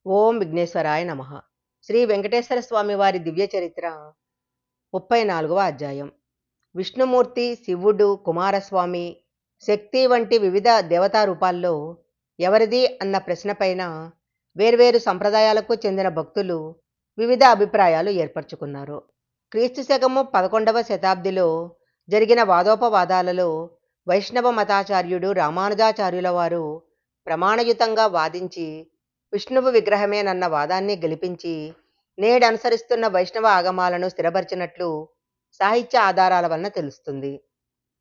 ఓం విఘ్నేశ్వరాయ నమః. శ్రీ వెంకటేశ్వర స్వామి వారి దివ్య చరిత్ర 34వ అధ్యాయం. విష్ణుమూర్తి, శివుడు, కుమారస్వామి, శక్తి వంటి వివిధ దేవతా రూపాల్లో ఎవరిది అన్న ప్రశ్నపైన వేర్వేరు సంప్రదాయాలకు చెందిన భక్తులు వివిధ అభిప్రాయాలు ఏర్పరచుకున్నారు. క్రీస్తు శకము 11వ శతాబ్దిలో జరిగిన వాదోపవాదాలలో వైష్ణవ మతాచార్యుడు రామానుజాచార్యుల వారు ప్రమాణయుతంగా వాదించి విష్ణువు విగ్రహమేనన్న వాదాన్ని గెలిపించి నేడనుసరిస్తున్న వైష్ణవ ఆగమాలను స్థిరపరిచినట్లు సాహిత్య ఆధారాల వలన తెలుస్తుంది.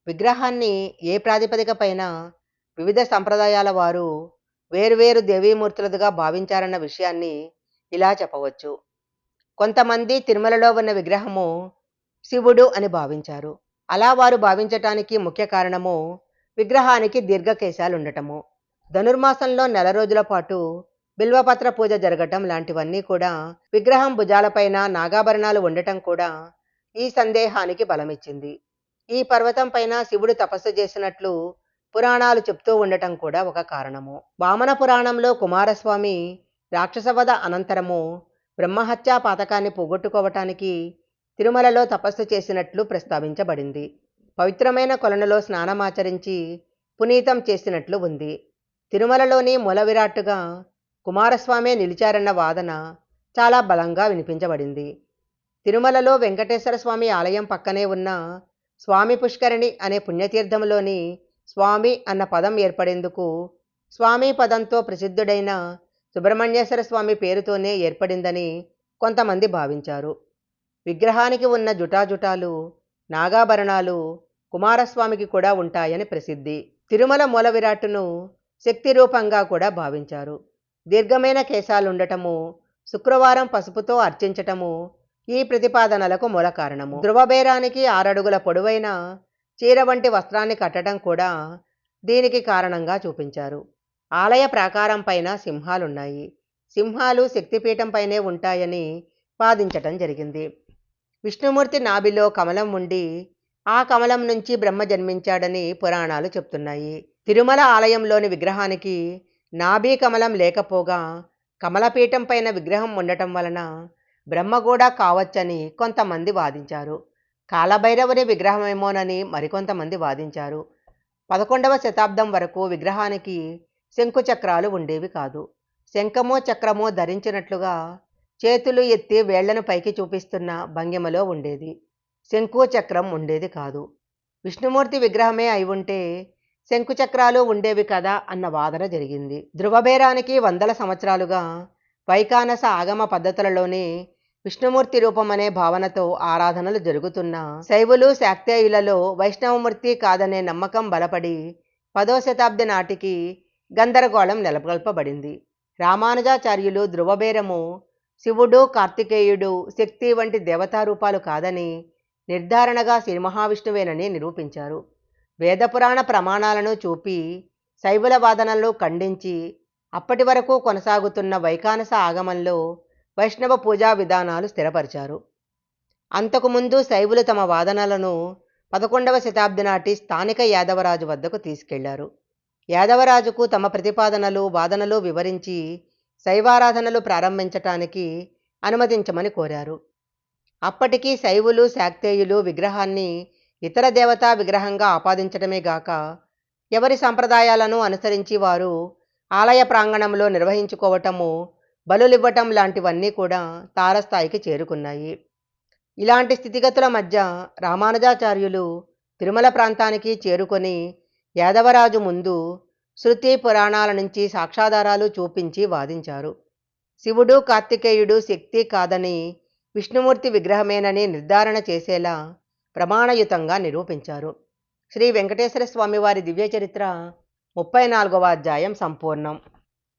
విగ్రహాన్ని ఏ ప్రాతిపదికపైన వివిధ సంప్రదాయాల వారు వేరువేరు దేవీమూర్తులుగా భావించారన్న విషయాన్ని ఇలా చెప్పవచ్చు. కొంతమంది తిరుమలలో ఉన్న విగ్రహము శివుడు అని భావించారు. అలా వారు భావించటానికి ముఖ్య కారణము విగ్రహానికి దీర్ఘకేశాలు ఉండటము, ధనుర్మాసంలో నెల రోజుల పాటు బిల్వపత్ర పూజ జరగటం లాంటివన్నీ కూడా, విగ్రహం భుజాలపైన నాగాభరణాలు ఉండటం కూడా ఈ సందేహానికి బలమిచ్చింది. ఈ పర్వతం పైన శివుడు తపస్సు చేసినట్లు పురాణాలు చెప్తూ ఉండటం కూడా ఒక కారణము. వామన పురాణంలో కుమారస్వామి రాక్షసవధ అనంతరము బ్రహ్మహత్యా పాతకాన్ని పోగొట్టుకోవటానికి తిరుమలలో తపస్సు చేసినట్లు ప్రస్తావించబడింది. పవిత్రమైన కొలనులో స్నానమాచరించి పునీతం చేసినట్లు ఉంది. తిరుమలలోని మూల విరాట్టుగా కుమారస్వామే నిలిచారన్న వాదన చాలా బలంగా వినిపించబడింది. తిరుమలలో వెంకటేశ్వర స్వామి ఆలయం పక్కనే ఉన్న స్వామి పుష్కరిణి అనే పుణ్యతీర్థంలోని స్వామి అన్న పదం ఏర్పడేందుకు స్వామి పదంతో ప్రసిద్ధుడైన సుబ్రహ్మణ్యేశ్వర స్వామి పేరుతోనే ఏర్పడిందని కొంతమంది భావించారు. విగ్రహానికి ఉన్న జుటాజుటాలు, నాగాభరణాలు కుమారస్వామికి కూడా ఉంటాయని ప్రసిద్ధి. తిరుమల మూల విరాట్టును శక్తి రూపంగా కూడా భావించారు. దీర్ఘమైన కేశాలుండటము, శుక్రవారం పసుపుతో అర్చించటము ఈ ప్రతిపాదనలకు మూల కారణము. ధ్రువబేరానికి 6 అడుగుల పొడవైన చీర వంటి వస్త్రాన్ని కట్టడం కూడా దీనికి కారణంగా చూపించారు. ఆలయ ప్రాకారం పైన సింహాలున్నాయి. సింహాలు శక్తిపీఠంపైనే ఉంటాయని వాదించటం జరిగింది. విష్ణుమూర్తి నాభిలో కమలం ఉండి ఆ కమలం నుంచి బ్రహ్మ జన్మించాడని పురాణాలు చెప్తున్నాయి. తిరుమల ఆలయంలోని విగ్రహానికి నాభి కమలం లేకపోగా కమలపీఠం పైన విగ్రహం ఉండటం వలన బ్రహ్మ కూడా కావచ్చని కొంతమంది వాదించారు. కాలభైరవుని విగ్రహమేమోనని మరికొంతమంది వాదించారు. 11వ శతాబ్దం వరకు విగ్రహానికి శంకుచక్రాలు ఉండేవి కాదు. శంఖమో చక్రమో ధరించినట్లుగా చేతులు ఎత్తి వేళ్లను పైకి చూపిస్తున్న భంగిమలో ఉండేది. శంకు చక్రం ఉండేది కాదు. విష్ణుమూర్తి విగ్రహమే అయి ఉంటే శంకుచక్రాలు ఉండేవి కదా అన్న వాదన జరిగింది. ధ్రువబేరానికి వందల సంవత్సరాలుగా వైకానస ఆగమ పద్ధతులలోనే విష్ణుమూర్తి రూపం అనే భావనతో ఆరాధనలు జరుగుతున్న శైవులు శాక్తేయులలో వైష్ణవమూర్తి కాదనే నమ్మకం బలపడి 10వ శతాబ్ది నాటికి గందరగోళం నెలకొల్పబడింది. రామానుజాచార్యులు ధ్రువబేరము శివుడు, కార్తికేయుడు, శక్తి వంటి దేవతారూపాలు కాదని నిర్ధారణగా శ్రీ మహావిష్ణువేనని నిరూపించారు. వేదపురాణ ప్రమాణాలను చూపి శైవుల వాదనలను ఖండించి అప్పటి వరకు కొనసాగుతున్న వైకానస ఆగమంలో వైష్ణవ పూజా విధానాలు స్థిరపరిచారు. అంతకుముందు శైవులు తమ వాదనలను 11వ శతాబ్ది నాటి స్థానిక యాదవరాజు వద్దకు తీసుకెళ్లారు. యాదవరాజుకు తమ ప్రతిపాదనలు, వాదనలు వివరించి శైవారాధనలు ప్రారంభించటానికి అనుమతించమని కోరారు. అప్పటికి శైవులు, శాక్తేయులు విగ్రహాన్ని ఇతర దేవతా విగ్రహంగా ఆపాదించడమే గాక ఎవరి సంప్రదాయాలను అనుసరించి వారు ఆలయ ప్రాంగణంలో నిర్వహించుకోవటము, బలులివ్వటం లాంటివన్నీ కూడా తారస్థాయికి చేరుకున్నాయి. ఇలాంటి స్థితిగతుల మధ్య రామానుజాచార్యులు తిరుమల ప్రాంతానికి చేరుకొని యాదవరాజు ముందు శృతి పురాణాల నుంచి సాక్ష్యాధారాలు చూపించి వాదించారు. శివుడు, కార్తికేయుడు శక్తి కాదని విష్ణుమూర్తి విగ్రహమేనని నిర్ధారణ చేసేలా ప్రమాణయుతంగా నిరూపించారు. శ్రీ వెంకటేశ్వర స్వామి వారి దివ్య చరిత్ర 34వ అధ్యాయం సంపూర్ణం.